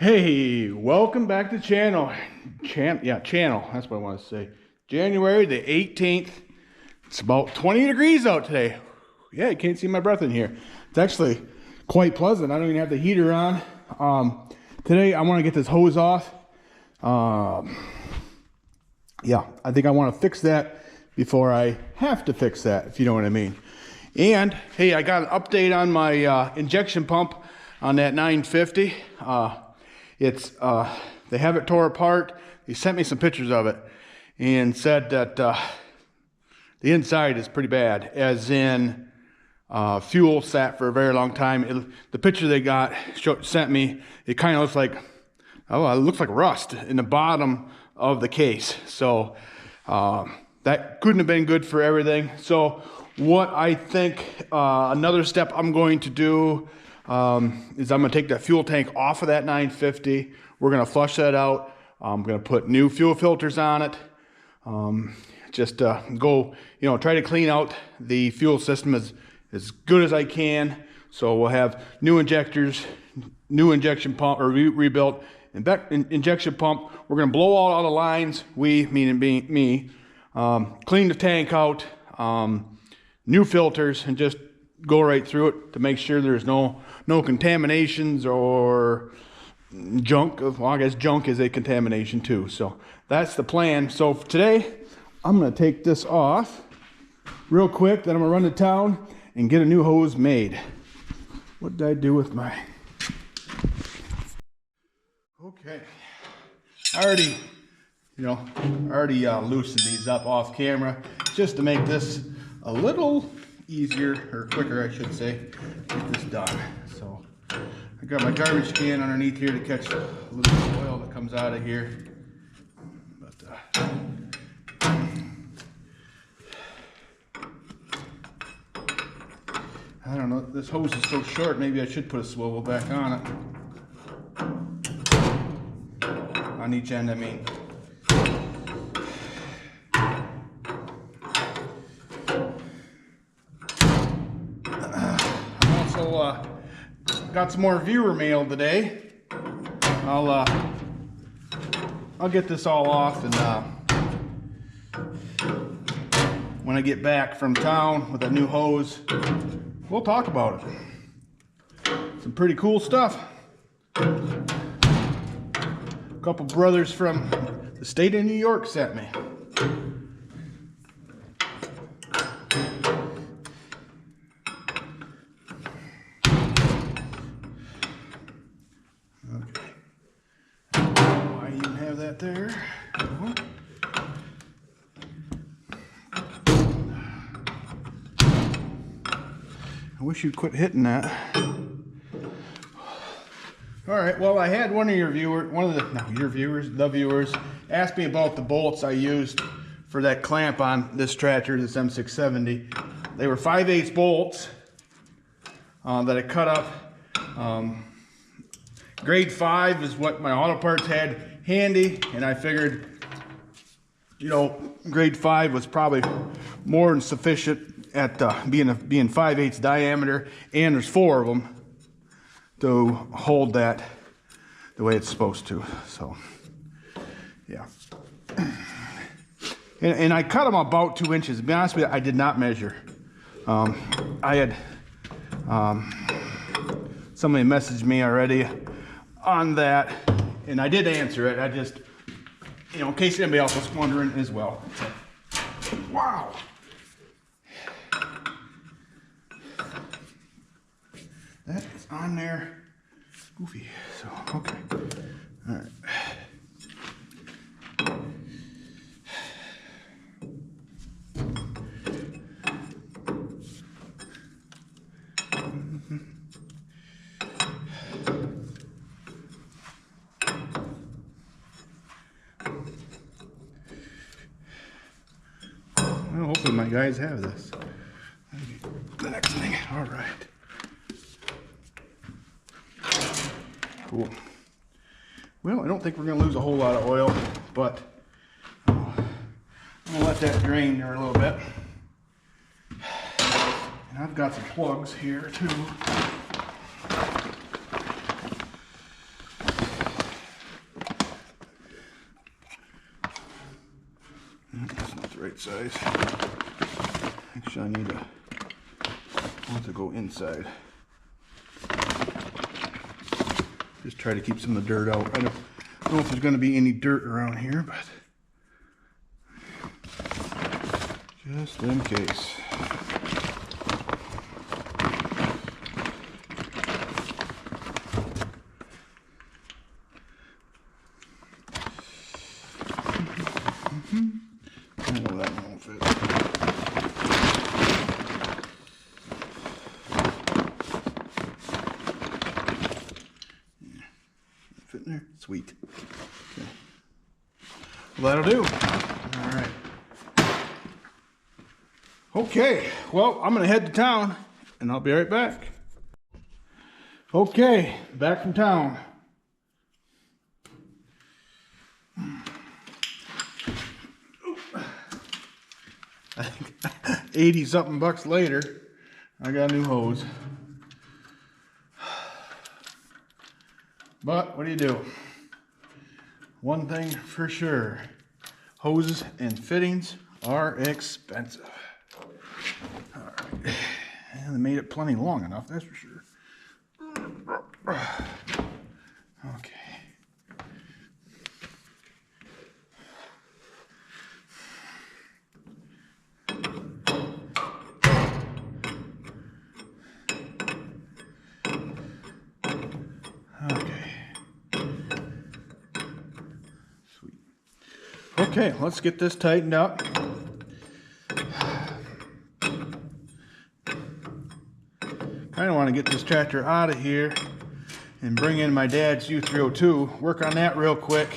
Hey, welcome back to the channel. Channel. That's what I want to say. January the 18th. It's about 20 degrees out today. Yeah, you can't see my breath in here. It's actually quite pleasant. I don't even have the heater on. Today I want to get this hose off. Yeah, I think I want to fix that before I have to fix that, if you know what I mean. And hey, I got an update on my injection pump on that 950. They have it tore apart. They sent me some pictures of it and said that the inside is pretty bad, as in fuel sat for a very long time. The picture they sent me, it kind of looks like, it looks like rust in the bottom of the case. So that couldn't have been good for everything. So what I think another step I'm going to do is I'm going to take that fuel tank off of that 950. We're going to flush that out. I'm going to put new fuel filters on it. Just go, try to clean out the fuel system as good as I can. So we'll have new injectors, new injection pump, or rebuilt injection pump. We're going to blow out all the lines, meaning me, clean the tank out, new filters, and just go right through it to make sure there's no contaminations or junk. Well, I guess junk is a contamination too. So that's the plan. So today I'm going to take this off real quick. Then I'm going to run to town and get a new hose made. What did I do with my... Okay. I already loosened these up off camera just to make this a little easier, or quicker I should say, get this done. So I got my garbage can underneath here to catch a little oil that comes out of here. But I don't know, this hose is so short, maybe I should put a swivel back on it. On each end, I mean. Got some more viewer mail today. I'll get this all off, and when I get back from town with a new hose, we'll talk about it. Some pretty cool stuff. A couple brothers from the state of New York sent me. There. I wish you'd quit hitting that. All right, well, I had one of your viewers asked me about the bolts I used for that clamp on this tractor, this M670. They were 5/8 bolts that I cut up. Grade 5 is what my auto parts had handy, and I figured, grade 5 was probably more than sufficient at being 5/8 diameter, and there's 4 of them to hold that the way it's supposed to. So yeah, and I cut them about 2 inches. To be honest with you, I did not measure. I had somebody messaged me already on that, and I did answer it. I just, in case anybody else was wondering as well. So, wow. That is on there. Goofy. So, okay. All right. Well, hopefully my guys have this. The next thing. All right. Cool. Well, I don't think we're going to lose a whole lot of oil, but I'm going to let that drain there a little bit. And I've got some plugs here too. size. Actually, I want to go inside. Just try to keep some of the dirt out. I don't know if there's going to be any dirt around here, but just in case. I know that one won't fit. Yeah. Fit in there? Sweet. Okay. Well, that'll do. All right. Okay, well, I'm gonna head to town and I'll be right back. Okay, back from town. 80 something bucks later, I got a new hose. But what do you do? One thing for sure, hoses and fittings are expensive. All right. And they made it plenty long enough, that's for sure. Okay. Okay, let's get this tightened up. I don't want to get this tractor out of here and bring in my dad's U302. Work on that real quick.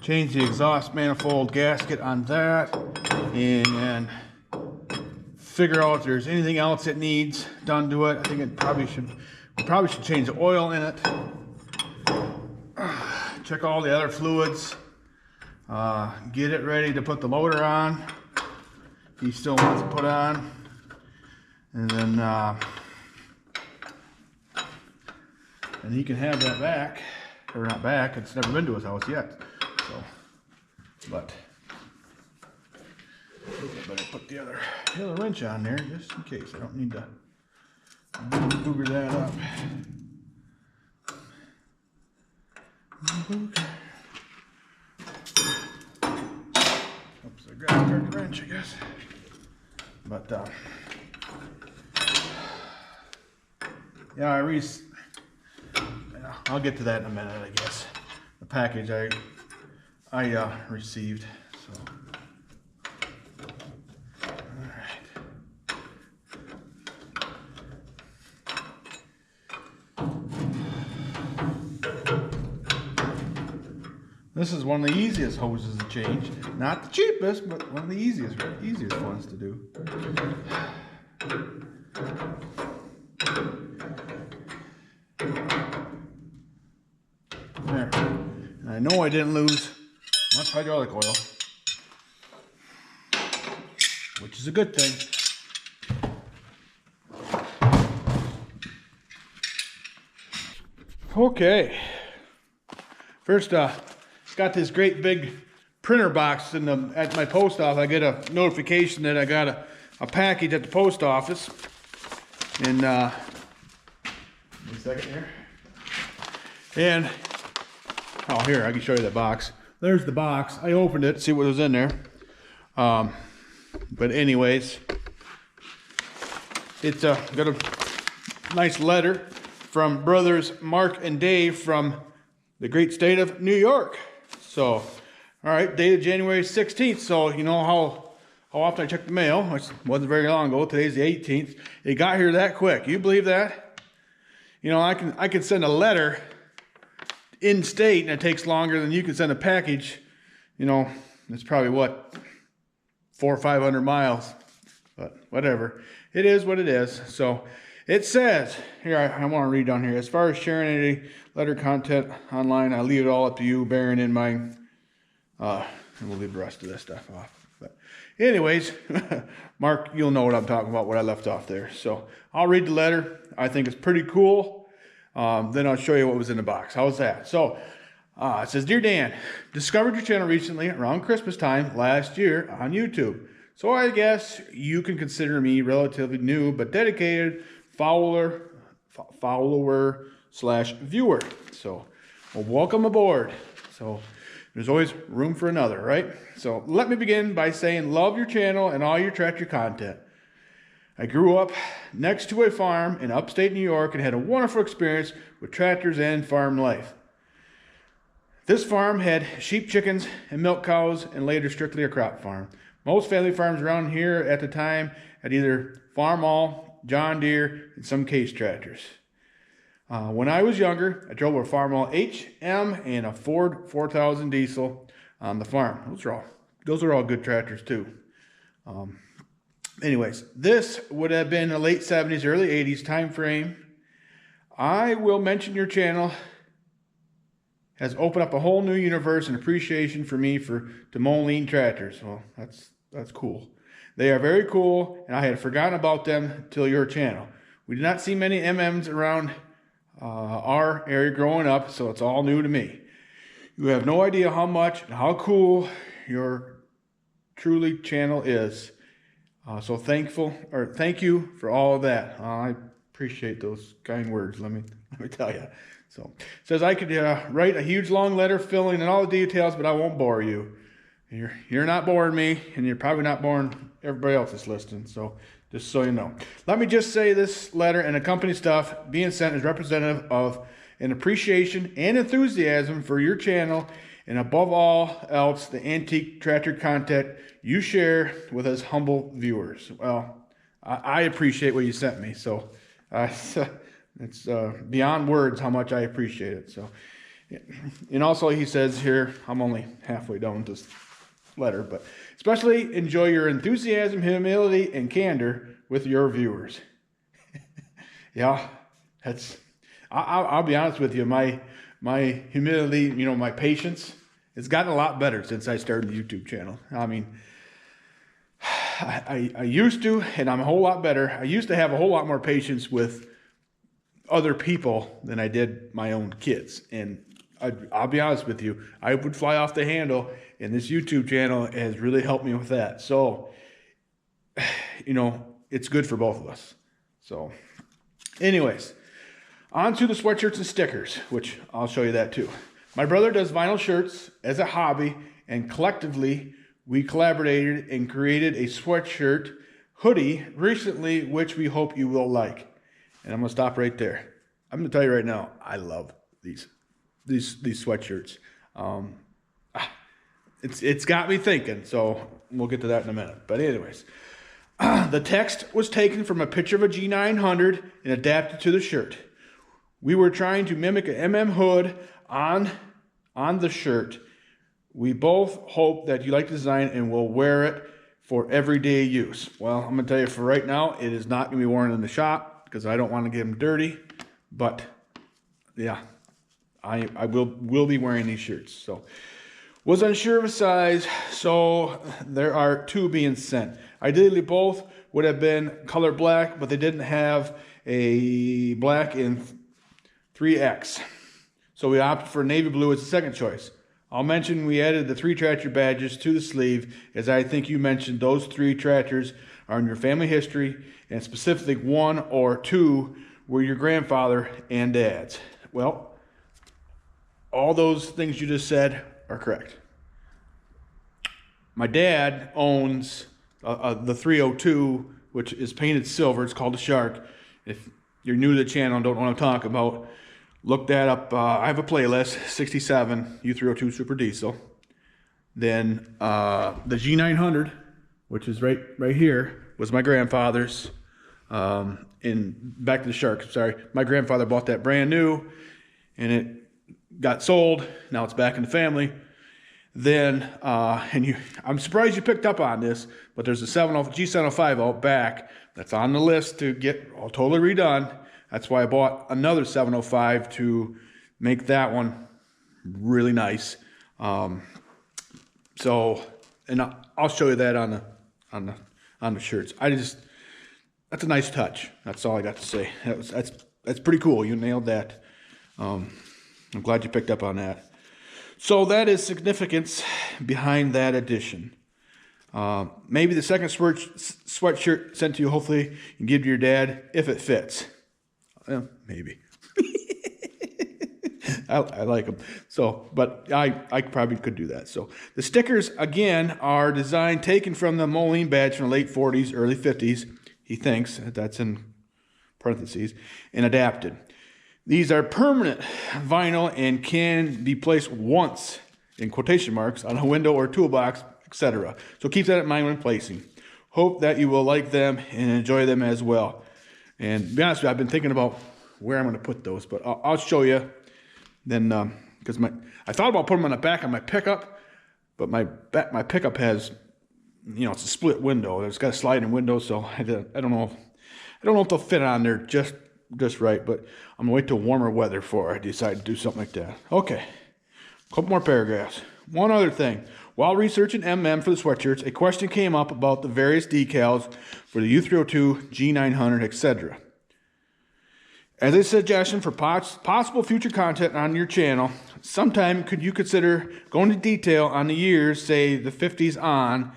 Change the exhaust manifold gasket on that, and figure out if there's anything else it needs done to it. I think we probably should change the oil in it. Check all the other fluids. Get it ready to put the loader on. He still wants to put on. And then and he can have that back. Or not back, it's never been to his house yet. So, but I better put the other wrench on there just in case. I don't need to booger that up. Oops, I grabbed the wrench, I guess. But yeah, I'll get to that in a minute, I guess. The package I received. So, all right. This is one of the easiest hoses to change. Not the cheapest, but one of the easiest ones to do. There. And I know I didn't lose much hydraulic oil, which is a good thing. Okay. First, got this great big printer box at my post office. I get a notification that I got a package at the post office. And wait a second here. And oh, here, I can show you the box. There's the box. I opened it to see what was in there. But anyways, it's got a nice letter from brothers Mark and Dave from the great state of New York. So, all right, dated January 16th. So, you know how often I check the mail, which wasn't very long ago. Today's the 18th. It got here that quick. You believe that? You know, I can send a letter in state, and it takes longer than you can send a package. You know, it's probably what, 400 or 500 miles, but whatever. It is what it is. So it says here, I want to read down here. As far as sharing any letter content online, I leave it all up to you, bearing in mind. And we'll leave the rest of this stuff off. But anyways, Mark, you'll know what I'm talking about, what I left off there. So I'll read the letter. I think it's pretty cool. Then I'll show you what was in the box. How's that? So It says, Dear Dan, discovered your channel recently around Christmas time last year on YouTube. So I guess you can consider me relatively new but dedicated follower slash viewer. So well, welcome aboard. So there's always room for another, right? So let me begin by saying love your channel and all your tractor content. I grew up next to a farm in upstate New York and had a wonderful experience with tractors and farm life. This farm had sheep, chickens, and milk cows, and later strictly a crop farm. Most family farms around here at the time had either Farmall, John Deere, and some case tractors. When I was younger, I drove a Farmall HM and a Ford 4000 diesel on the farm. Those are all good tractors too. Anyways, this would have been the late 70s, early 80s time frame. I will mention your channel has opened up a whole new universe and appreciation for me to Moline tractors. Well, that's cool. They are very cool, and I had forgotten about them till your channel. We did not see many MMs around our area growing up, so it's all new to me. You have no idea how much and how cool your truly channel is. So thank you for all of that. I appreciate those kind words. Let me tell you. So it says I could write a huge long letter filling in all the details, but I won't bore you. You're not boring me, and you're probably not boring everybody else that's listening. So just so you know, let me just say this letter and the company stuff being sent is representative of an appreciation and enthusiasm for your channel, and above all else, the antique tractor content you share with us humble viewers. Well, I appreciate what you sent me. So it's beyond words how much I appreciate it. So, and also he says here, I'm only halfway down with this letter, but especially enjoy your enthusiasm, humility, and candor with your viewers. Yeah, I'll be honest with you. My humility, my patience, it's gotten a lot better since I started the YouTube channel. I mean, I used to, and I'm a whole lot better. I used to have a whole lot more patience with other people than I did my own kids. And I'll be honest with you, I would fly off the handle, and this YouTube channel has really helped me with that. So, it's good for both of us. So, anyways, on to the sweatshirts and stickers, which I'll show you that too. My brother does vinyl shirts as a hobby, and collectively we collaborated and created a sweatshirt hoodie recently, which we hope you will like. And I'm going to stop right there. I'm going to tell you right now, I love these sweatshirts. It's got me thinking, so we'll get to that in a minute. But anyways, the text was taken from a picture of a G900 and adapted to the shirt. We were trying to mimic an MM hood on the shirt. We both hope that you like the design and will wear it for everyday use. Well, I'm going to tell you for right now, it is not going to be worn in the shop because I don't want to get them dirty. But yeah, I will be wearing these shirts. So was unsure of a size, so there are two being sent. Ideally, both would have been color black, but they didn't have a black in 3X. So we opted for navy blue as the second choice. I'll mention we added the 3 tractor badges to the sleeve, as I think you mentioned those 3 tractors are in your family history, and specifically 1 or 2 were your grandfather and dad's. Well, all those things you just said are correct. My dad owns the 302, which is painted silver. It's called the Shark. If you're new to the channel and don't know what I'm talking about, look that up. I have a playlist, 67 U302 Super Diesel. Then the G900, which is right here, was my grandfather's. And back to the Shark, sorry. My grandfather bought that brand new, and it got sold. Now it's back in the family. Then, I'm surprised you picked up on this, but there's a G705 out back that's on the list to get all totally redone. That's why I bought another 705 to make that one really nice. So, and I'll show you that on the shirts. That's a nice touch. That's all I got to say. That's pretty cool. You nailed that. I'm glad you picked up on that. So that is significance behind that addition. Maybe the second sweatshirt sent to you, hopefully you can give to your dad if it fits. Maybe. I like them. So, but I probably could do that. So the stickers, again, are designed, taken from the Moline badge from the late 40s, early 50s. He thinks, that's in parentheses, and adapted. These are permanent vinyl and can be placed once, in quotation marks, on a window or toolbox, etc. So keep that in mind when placing. Hope that you will like them and enjoy them as well. And to be honest with you, I've been thinking about where I'm going to put those, but I'll show you. Then, because I thought about putting them on the back of my pickup, but my pickup has, it's a split window. It's got a sliding window, so I don't know if they'll fit on there just right. But I'm gonna wait till warmer weather before I decide to do something like that. Okay, a couple more paragraphs. One other thing. While researching MM for the sweatshirts, a question came up about the various decals for the U302, G900, etc. As a suggestion for possible future content on your channel, sometime could you consider going into detail on the years, say the 50s on,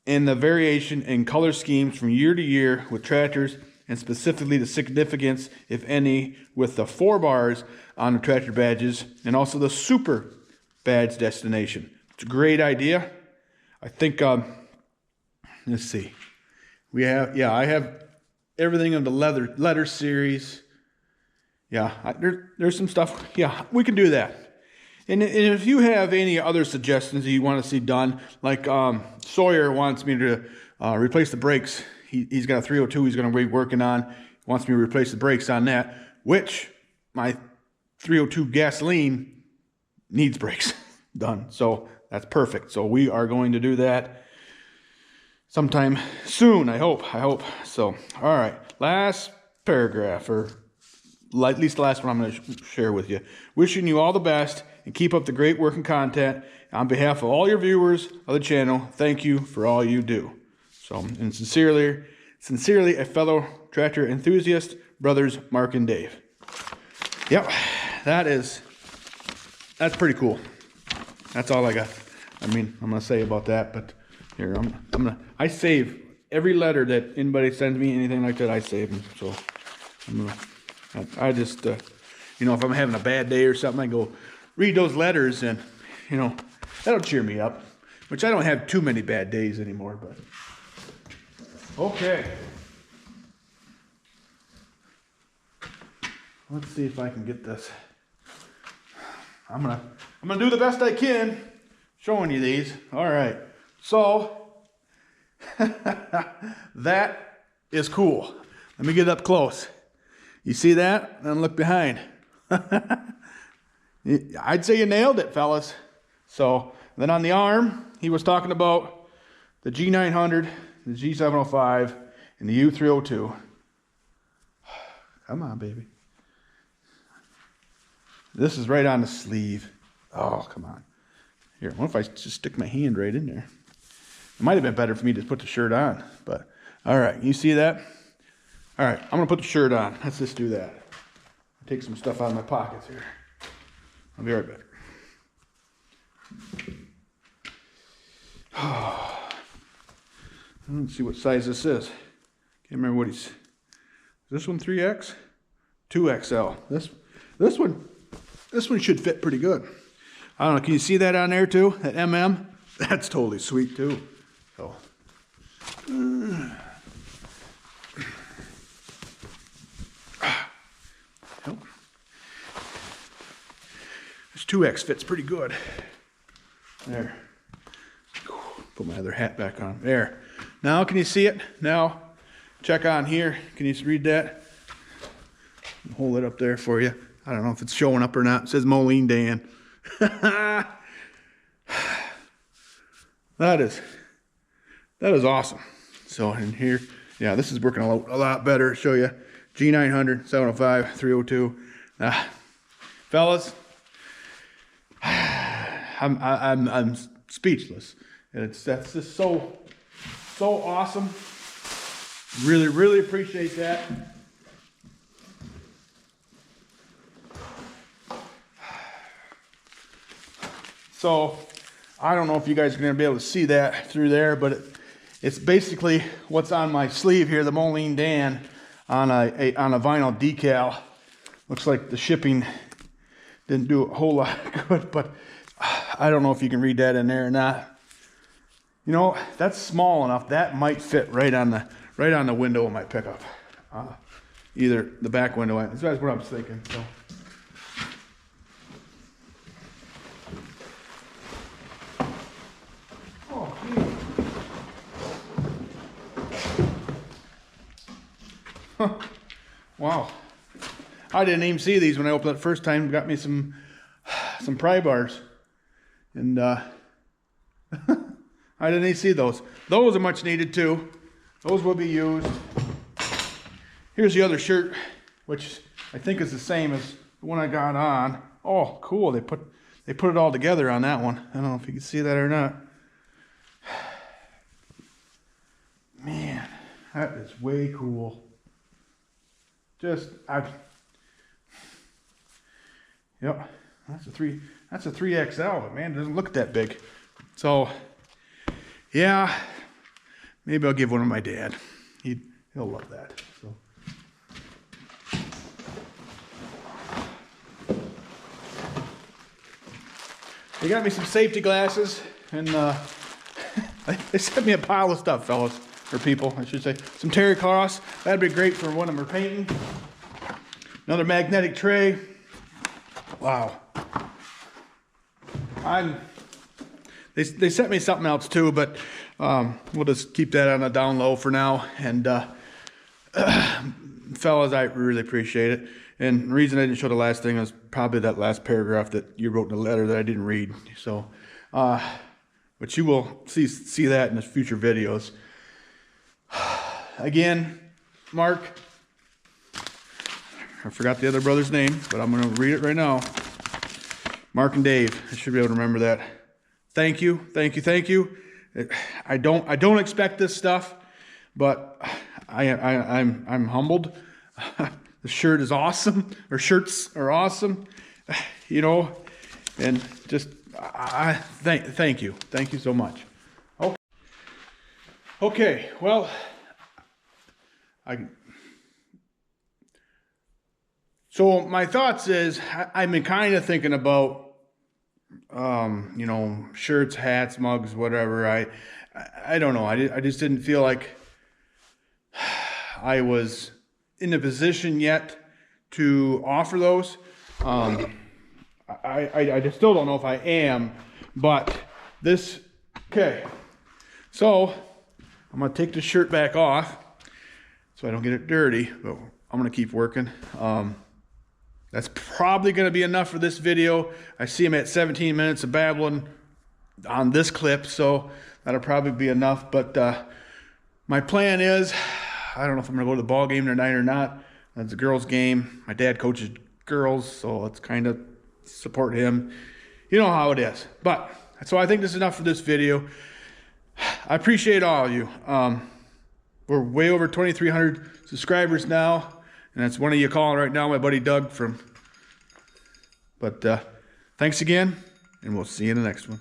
and the variation in color schemes from year to year with tractors, and specifically the significance, if any, with the 4 bars on the tractor badges, and also the super badge destination. It's a great idea. I think, let's see. I have everything of the letter series. Yeah, there's some stuff. Yeah, we can do that. And if you have any other suggestions that you want to see done, like Sawyer wants me to replace the brakes. He's got a 302 he's going to be working on. He wants me to replace the brakes on that, which my 302 gasoline needs brakes done. So that's perfect. So we are going to do that sometime soon, I hope. So, all right, last paragraph, or at least the last one I'm going to share with you. Wishing you all the best and keep up the great work and content. On behalf of all your viewers of the channel, thank you for all you do. So, and sincerely, a fellow tractor enthusiast, brothers Mark and Dave. Yep, that's pretty cool. That's all I got. I'm going to say about that, but here, I save every letter that anybody sends me, anything like that, I save them. So, I just, if I'm having a bad day or something, I go read those letters and, that'll cheer me up. Which I don't have too many bad days anymore, but. Okay. Let's see if I can get this. I'm gonna do the best I can showing you these. All right. So, that is cool. Let me get up close. You see that? And look behind. I'd say you nailed it, fellas. So then on the arm, he was talking about the G900, the G705, and the U302. Come on, baby. This is right on the sleeve. Oh, come on. Here, what if I just stick my hand right in there? It might have been better for me to put the shirt on, but all right, you see that? All right, I'm gonna put the shirt on. Let's just do that. Take some stuff out of my pockets here. I'll be right back. Let's see what size this is. Can't remember what is this one 3X? 2XL. This one should fit pretty good. I don't know, can you see that on there too? That MM? That's totally sweet too. So this 2X fits pretty good. There. Put my other hat back on. There. Now can you see it? Now check on here. Can you read that? I'll hold it up there for you. I don't know if it's showing up or not. It says Moline Dan. That is awesome. So in here, yeah, this is working a lot better. Show you G900, 705, 302. Fellas, I'm speechless. And that's just so awesome. Really appreciate that. So I don't know if you guys are going to be able to see that through there, but it's basically what's on my sleeve here, the Moline Dan on a vinyl decal. Looks like the shipping didn't do a whole lot of good, but I don't know if you can read that in there or not. You know, that's small enough. That might fit right on the window of my pickup. Either the back window. That's what I was thinking. So. Oh, huh. Wow. I didn't even see these when I opened it the first time. Got me some pry bars. And I didn't even see those. Those are much needed too. Those will be used. Here's the other shirt, which I think is the same as the one I got on. Oh, cool. They put it all together on that one. I don't know if you can see that or not. Man, that is way cool. Yep. That's a 3XL, but man, it doesn't look that big. So, yeah, maybe I'll give one to my dad. He'll love that. So. They got me some safety glasses, and they sent me a pile of stuff, fellas, or people, I should say. Some terry cloths. That'd be great for when I'm painting. Another magnetic tray. Wow. They sent me something else too, but we'll just keep that on the down low for now. And fellas, I really appreciate it. And the reason I didn't show the last thing was probably that last paragraph that you wrote in the letter that I didn't read. So, but you will see that in the future videos. Again, Mark. I forgot the other brother's name, but I'm going to read it right now. Mark and Dave. I should be able to remember that. Thank you, thank you, thank you. I don't expect this stuff, but I'm humbled. The shirt is awesome, or shirts are awesome, you know, and just thank you so much. Okay, well, so my thoughts is I've been kind of thinking about, you know, shirts, hats, mugs, whatever. I don't know. I just didn't feel like I was in a position yet to offer those. I just still don't know if I am, but this, okay. So I'm going to take the shirt back off so I don't get it dirty, but I'm going to keep working. That's probably going to be enough for this video. I see him at 17 minutes of babbling on this clip, so that'll probably be enough. But my plan is, I don't know if I'm going to go to the ball game tonight or not. It's a girls' game. My dad coaches girls, so let's kind of support him. You know how it is. But so I think this is enough for this video. I appreciate all of you. We're way over 2,300 subscribers now. And that's one of you calling right now, my buddy Doug from. But thanks again, and we'll see you in the next one.